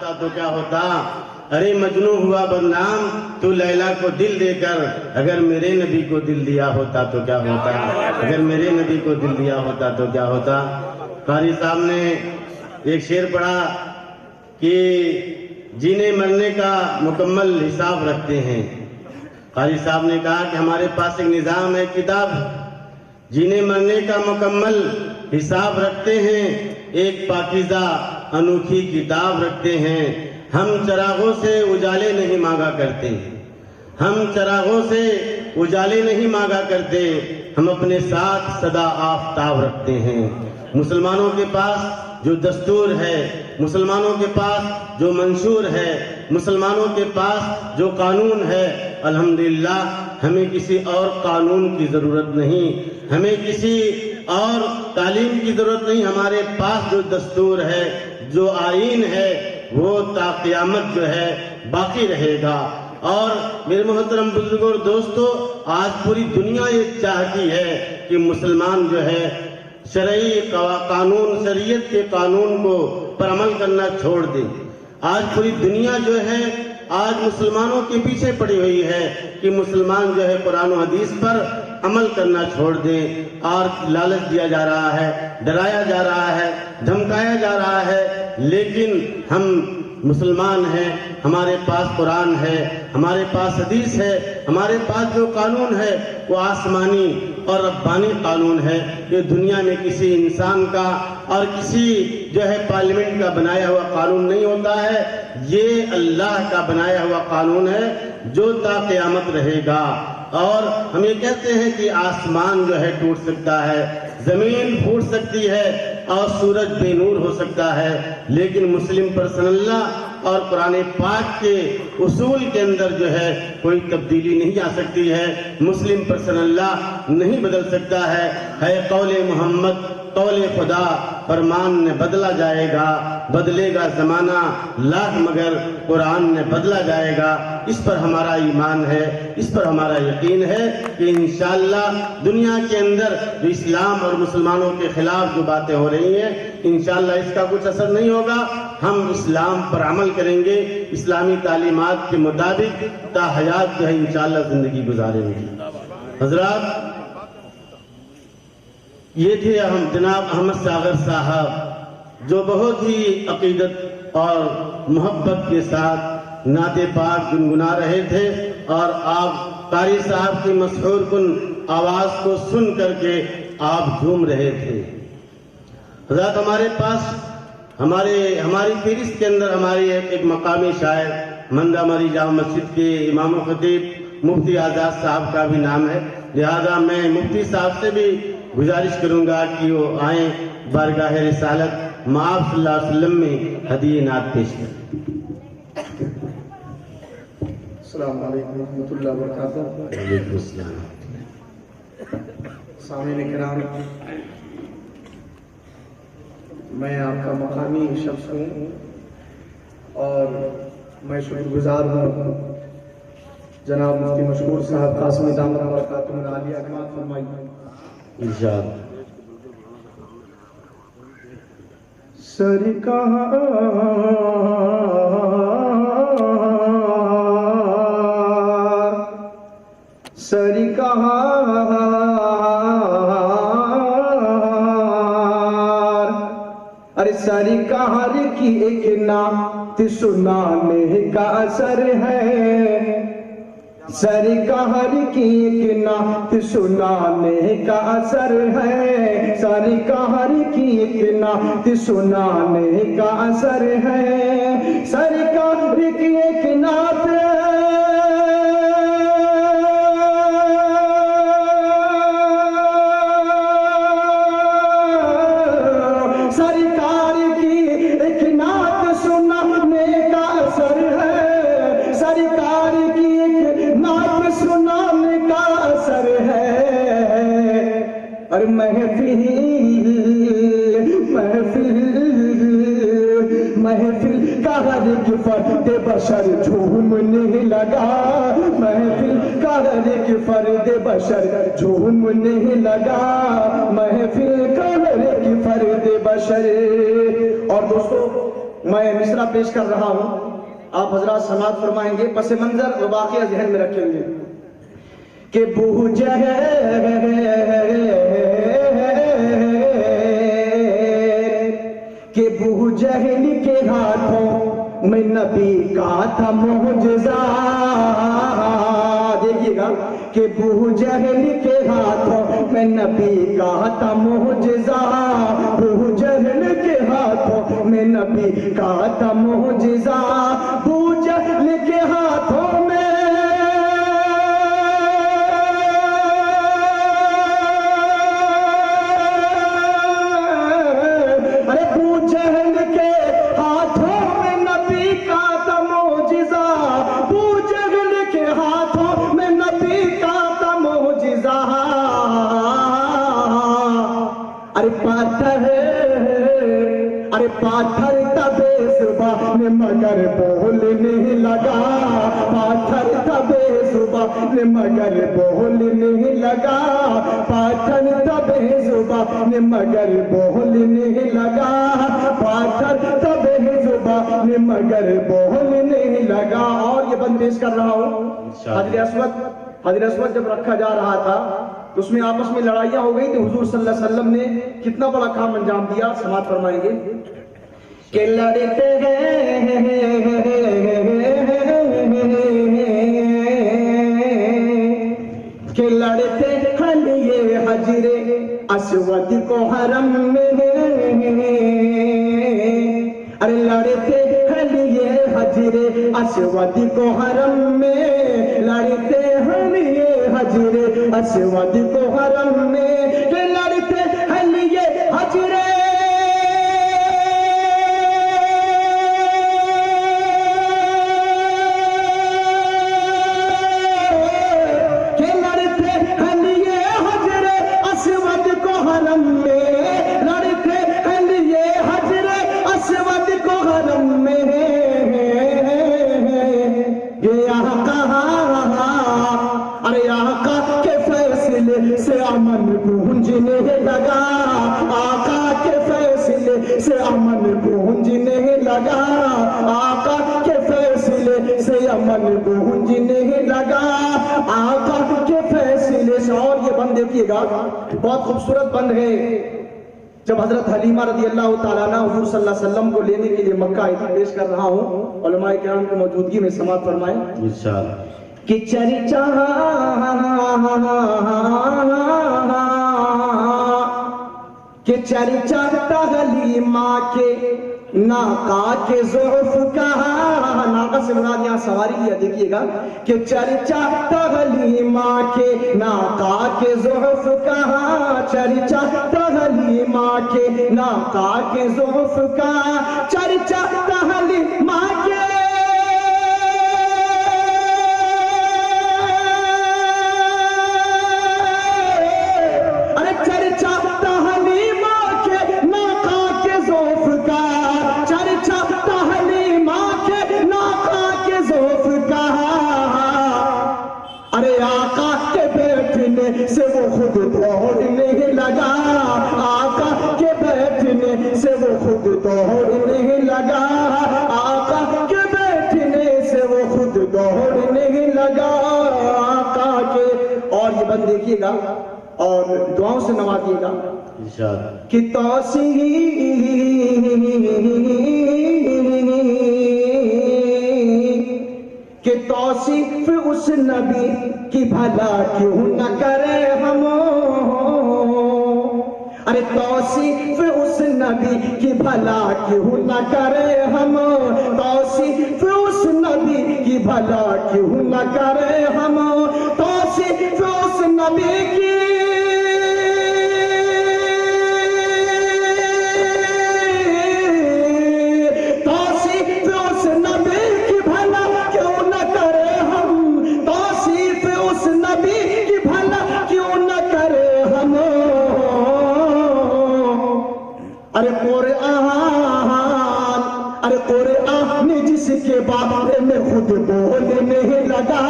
تو کیا ہوتا؟ ارے مجنوں ہوا بدنام تو لیلا کو دل دے کر، اگر میرے نبی کو دل دیا ہوتا تو کیا ہوتا؟ اگر میرے نبی کو دل دیا ہوتا تو کیا ہوتا؟ قاری صاحب نے ایک شعر پڑھا کہ جینے مرنے کا مکمل حساب رکھتے ہیں۔ قاری صاحب نے کہا کہ ہمارے پاس ایک نظام ہے، کتاب، جینے مرنے کا مکمل حساب رکھتے ہیں، ایک پاکیزہ انوکھی کتاب رکھتے ہیں۔ ہم چراغوں سے اجالے نہیں مانگا کرتے، ہم چراغوں سے اجالے نہیں مانگا کرتے، ہم اپنے ساتھ سدا آفتاب رکھتے ہیں۔ مسلمانوں کے پاس جو دستور ہے، مسلمانوں کے پاس جو منشور ہے، مسلمانوں کے پاس جو قانون ہے، الحمدللہ ہمیں کسی اور قانون کی ضرورت نہیں، ہمیں کسی اور تعلیم کی ضرورت نہیں۔ ہمارے پاس جو دستور ہے، جو آئین ہے، وہ تا قیامت جو ہے باقی رہے گا۔ اور میرے محترم بزرگوں اور دوستو، آج پوری دنیا یہ چاہتی ہے کہ مسلمان جو ہے شرعی قانون، شریعت کے قانون کو پر عمل کرنا چھوڑ دے۔ آج پوری دنیا جو ہے آج مسلمانوں کے پیچھے پڑی ہوئی ہے کہ مسلمان جو ہے قرآن و حدیث پر عمل کرنا چھوڑ دیں، اور لالچ دیا جا رہا ہے، ڈرایا جا رہا ہے، دھمکایا جا رہا ہے۔ لیکن ہم مسلمان ہیں، ہمارے پاس قرآن ہے، ہمارے پاس حدیث ہے، ہمارے پاس جو قانون ہے وہ آسمانی اور ربانی قانون ہے۔ یہ دنیا میں کسی انسان کا اور کسی جو ہے پارلیمنٹ کا بنایا ہوا قانون نہیں ہوتا ہے، یہ اللہ کا بنایا ہوا قانون ہے جو تا قیامت رہے گا۔ اور ہم یہ کہتے ہیں کہ آسمان جو ہے ٹوٹ سکتا ہے، زمین پھوٹ سکتی ہے اور سورج بے نور ہو سکتا ہے، لیکن مسلم پرسنل لا اور قرآن پاک کے اصول کے اندر جو ہے کوئی تبدیلی نہیں آ سکتی ہے۔ مسلم پرسنل لا نہیں بدل سکتا ہے قول محمد، قول خدا، فرمان نے بدلا جائے گا، بدلے گا زمانہ لاکھ مگر قرآن نے بدلا جائے گا۔ اس پر ہمارا ایمان ہے، اس پر ہمارا یقین ہے کہ انشاءاللہ دنیا کے اندر جو اسلام اور مسلمانوں کے خلاف جو باتیں ہو رہی ہیں، انشاءاللہ اس کا کچھ اثر نہیں ہوگا۔ ہم اسلام پر عمل کریں گے، اسلامی تعلیمات کے مطابق تا حیات جو ہے انشاءاللہ زندگی گزاریں گے۔ حضرات، یہ تھے جناب احمد ساغر صاحب، جو بہت ہی عقیدت اور محبت کے ساتھ نعت پاک گنگنا رہے تھے، اور آپ قاری صاحب کی مسحور کن آواز کو سن کر کے آپ جھوم رہے تھے۔ حضرات، ہمارے پاس ہماری فہرست کے اندر ہماری ایک مقامی شاعر، مندہ مری جامع مسجد کے امام و خطیب مفتی آزاد صاحب کا بھی نام ہے، لہذا میں مفتی صاحب سے بھی گزارش کروں گا کہ وہ آئیں بارگاہ رسالت مآب صلی اللہ علیہ وسلم میں ہدیہ نعت پیش کریں۔ السلام علیکم ورحمۃ اللہ وبرکاتہ۔ وعلیکم السلام۔ سامعین کرام، میں آپ کا مقامی شخص ہوں اور میں شکر گزار ہوں جناب مفتی مشکور صاحب قاسمی دامت برکاتہ العالیہ اعتماد فرمائیے۔ ارشاد۔ سرکار ارے سرکار کی ایک نعت سنانے کا اثر ہے، سرکار کی ایک نعت سنانے کا اثر ہے، سرکار کی ایک نعت سنانے کا اثر ہے، سرکار کی ایک نعت محفل کا ہر ایک فرد بشر جھومنے لگا، محفل کا ہر ایک فرد بشر جھومنے لگا، محفل کا ہر ایک فرد بشر۔ اور دوستو، میں مصرع پیش کر رہا ہوں، آپ حضرات سماعت فرمائیں گے، پس منظر و واقعہ ذہن میں رکھیں گے کہ بو جہل کہ بو جہل کے ہاتھوں میں نبی کا تھا معجزہ، دیکھیے گا کہ بو جہل کے ہاتھوں میں نبی کا تھا معجزہ، بو جہل کے ہاتھوں میں نبی کا تھا معجزہ، بو جہل کے ہاتھوں میں پاتھر تھا بے زبان مگر بولنے لگا، پاتھر تھا بے زبان مگر بولنے لگا، پاتھر تھا بے زبان مگر بولنے لگا، پاتھر تھا بے زبان مگر بولنے لگا۔ اور یہ بند پیش کر رہا ہوں، حجر اسود جب رکھا جا رہا تھا تو اس میں آپس میں لڑائیاں ہو گئی، تو حضور صلی اللہ علیہ وسلم نے کتنا بڑا کام انجام دیا، سماعت فرمائیں گے کہ لڑتے ہیں کہ لڑتے ہیں یہ حجر اسود کو حرم میں، ارے لڑتے ہیں یہ حجر اسود کو حرم میں، لڑتے ہیں یہ حجر اسود کو حرم میں، کہ لڑتے ہیں یہ حجر سے امن گونجنے لگا، آقا کے فیصلے سے امن گونجنے لگا، آقا کے فیصلے سے امن گونجنے لگا، آقا کے فیصلے سے۔ اور یہ بند دیکھیے گا، بہت خوبصورت بند ہے۔ جب حضرت حلیمہ رضی اللہ تعالیٰ عنہ حضور صلی اللہ علیہ وسلم کو لینے کے لیے مکہ آئی تھی، پیش کر رہا ہوں، علماء کرام کی موجودگی میں سماعت فرمائیں انشاءاللہ کہ چرچا کہ چرچا حلیمہ کے ناقا کے ضعف کا، ناقا سے مراد یہاں سواری لیا، دیکھیے گا کہ چرچا حلیمہ کے ناقا کے ضعف کا، چرچا حلیمہ کے ناقا کے ضعف کا، چرچا حلیمہ کے سے وہ خود دوڑنے لگا، آقا کے بیٹھنے سے وہ خود دوڑنے لگا، آقا کے بیٹھنے سے وہ خود دوڑنے لگا، آقا کے۔ اور یہ بند دیکھیے گا اور دعاؤں سے نوازیے گا کہ توصیف اس نبی کی بھلا کیوں نہ کرے ہم، ارے توصیف اس نبی کی بھلا کیوں نہ کرے ہم، توصیف اس نبی کی بھلا کیوں نہ کرے ہم، توصیف اس نبی کی کے بارے میں خود بولنے لگا،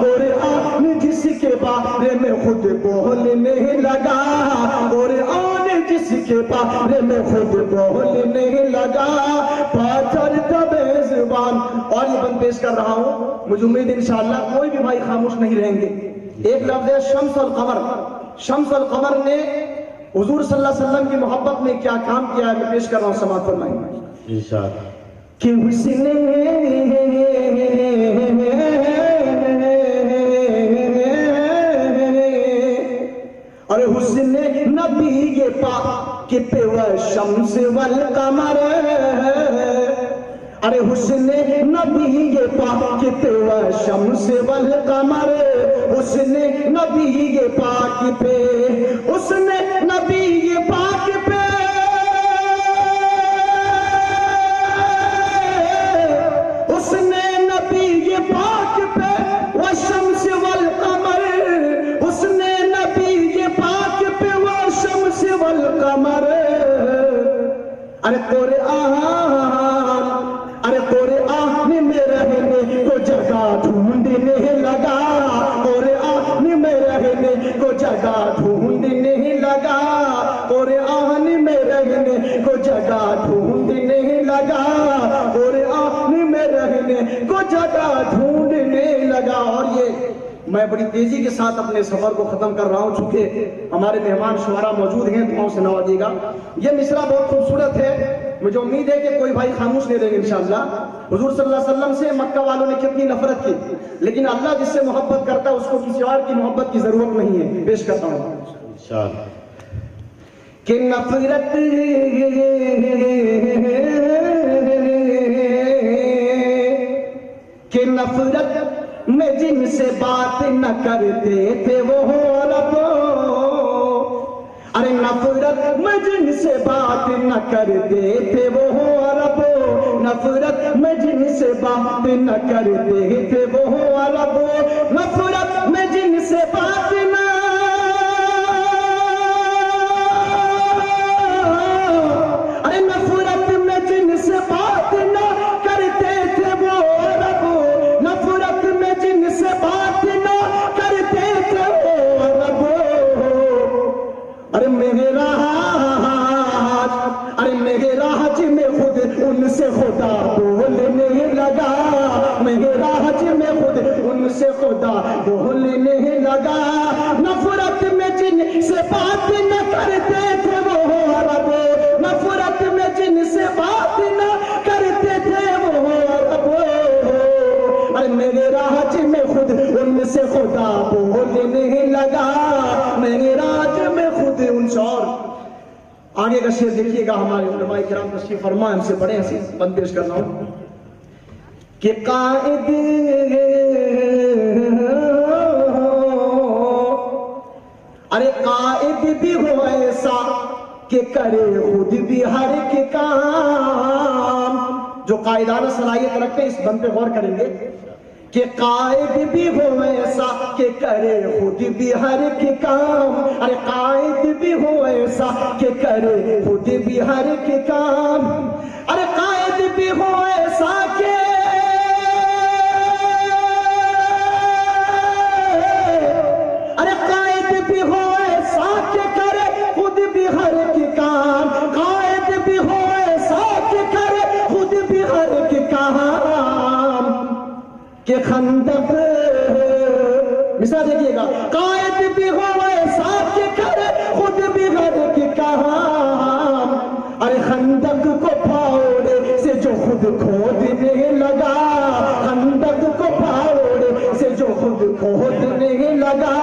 قرآن جس کے بارے میں خود بولنے لگا، قرآن جس کے بارے میں خود بولنے لگا۔ لگا پاتھر تبے زبان. اور یہ بند پیش کر رہا ہوں, مجھے امید انشاءاللہ کوئی بھی بھائی خاموش نہیں رہیں گے. ایک لفظ ہے شمس القمر. شمس القمر نے حضور صلی اللہ علیہ وسلم کی محبت میں کیا کام کیا ہے, میں پیش کر رہا ہوں, سماعت فرمائیں. ارشاد. کہ حسن اور حسن نبی پاک پہ والشمس والقمر. ارے حسن نبی پاک پہ والشمس والقمر. حسن نبی پاک پہ, حسن نبی پاک پہ, حسن نبی پاک پہ والشمس والقمر. حسن نبی پاک پہ والشمس والقمر. ارے قرآن, ارے قرآن میں رہنے کو جگہ ڈھونڈنے لگا. قرآن میں رہنے کو جگہ ڈھونڈنے لگا. قرآن میں رہنے کو جگہ ڈھونڈنے لگا. قرآن میں رہنے کو جگہ ڈھونڈنے لگا. اور یہ میں بڑی تیزی کے ساتھ اپنے سفر کو ختم کر رہا ہوں, چونکہ ہمارے مہمان شعراء موجود ہیں, دعاؤں سے نوازیے گا. یہ مصرع بہت خوبصورت ہے, مجھے امید ہے کہ کوئی بھائی خاموش نہیں رہیں گے انشاءاللہ. حضور صلی اللہ علیہ وسلم سے مکہ والوں نے کتنی نفرت کی, لیکن اللہ جس سے محبت کرتا ہے اس کو کسی اور کی محبت کی ضرورت نہیں ہے. پیش کرتا ہوں ارشاد. کہ نفرت کہ نفرت میں جن سے بات نہ کرتے تھے وہ عرب. ارے نفرت میں جن سے بات نہ کرتے تھے وہ عرب. نفرت میں جن سے بات نہ کرتے تھے وہ عرب. نفرت میں جن سے بات نہ, ارے نفرت میں جن سے بات نہ کرتے تھے وہ عرب. نفرت میں جن سے بات نہ کرتے تھے وہ عرب. ارے میرے راج, ارے میرے راج میں خود ان سے خدا بولنے لگا. میرے راج میں خود ان سے خدا بولنے لگا. نفرت میں جن سے بات نہ کرتے تھے وہ عرب. نفرت میں جن سے بات نہ کرتے تھے وہ عرب. ارے میرے راج میں خود ان سے خدا بولنے لگا. میرے راج میں خود ان سے. اور آگے کا شعر دیکھیے گا, ہمارے علماء کرام تشریف فرما, ہم سے بڑے ہیں, بند پیش کرنا ہوں کہ قائد ارے قائد بھی ہو ایسا کہ کرے خود بھی ہر ایک کام. جو قائدانہ صلاحیت رکھتے ہیں اس بند پہ غور کریں گے کہ قائد بھی ہو ایسا کہ کرے خود بھی ہر ایک کام. ارے قائد بھی ہو ایسا کہ کرے خود بھی ہر ایک کام. ارے قائد بھی ہو ایسا کہ, ارے قائد بھی ہو ایسا کہ کرے خود بھی ہر ایک کام. قائد بھی ہو ایسا کہ کرے خود بھی ہر ایک کام. کہ خندق, مثال دیکھیے گا, قائد بھی ہو ایسا کہ کرے خود بھی ہر ایک کام. ارے خندق کو پھاڑے سے جو خود کھودنے لگا. خندق کو پھاڑے سے جو خود کھودنے لگا.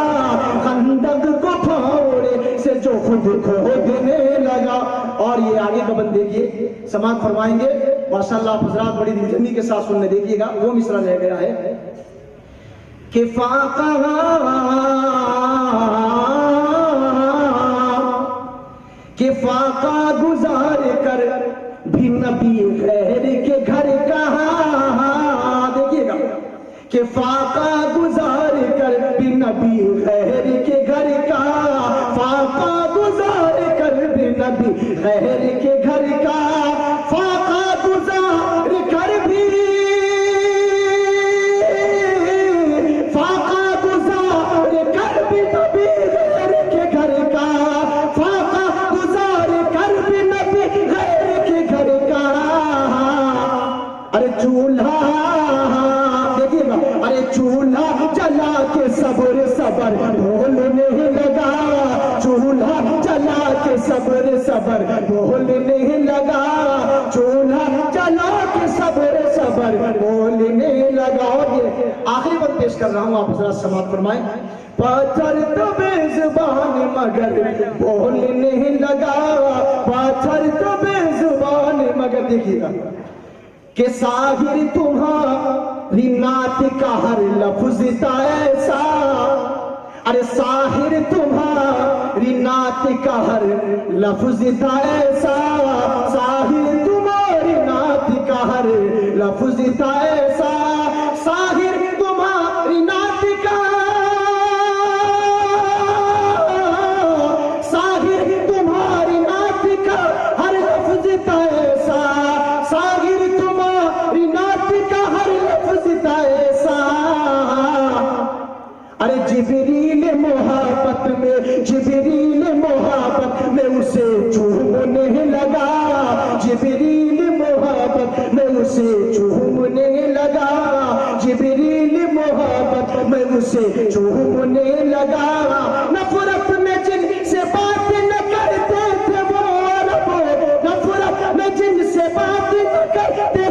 خندق کو پھاڑے سے جو خود کھودنے لگا. اور یہ آگے کا بند دیکھیے, سماعت فرمائیں گے ماشاءاللہ آپ حضرات, بڑی دلجمی کے ساتھ سننے دیکھیے گا. وہ مصرع رہ گیا ہے کہ فاقہ گزار کر بھی نبی غیر کے گھر کہاں. دیکھیے گا کہ فاقہ گزار کر بھی نبی غیر کے گھر کا. فاقہ گزار کر بھی نبی غیر کے گھر کا. فاقہ گزار کر بھی, فاقہ گزار کر بھی نبی غیر کے گھر کا. فاقہ گزار کر بھی نبی غیر کے گھر کا. دیکھیے گا، ارے چولہا جلا کے صبر صبر بولنے لگا، چولہا جلا کے صبر صبر بولنے لگا، چولہا جلا کے صبر صبر بولنے لگا۔ اور یہ آخری وقت پیش کر رہا ہوں، آپ ذرا سماعت فرمائیں۔ پاتھر تو بے زبان مگر بولنے لگا، پاتھر تو بے زبان مگر، دیکھیے گا کہ ساحر تمہاری نعت کا ہر لفظ تھا ایسا، ارے ساحر تمہاری نعت کا ہر لفظ تھا ایسا، ساحر تمہاری نعت کا ہر لفظ تھا ایسا، ساحر تمہاری نعت کا، ساحر تمہاری نعت کا ہر لفظ تھا ایسا، ساحر تمہاری نعت کا ہر لفظ تھا ایسا، ارے جبریل محبت میں، جبریل محبت میں اسے چومنے لگا، جبریل محبت میں اسے چومنے لگا، جبریل محبت میں اسے چومنے لگا، نفرت میں جن سے بات نہ کرتے تھے وہ عرب، نفرت میں جن سے بات نہ کرتے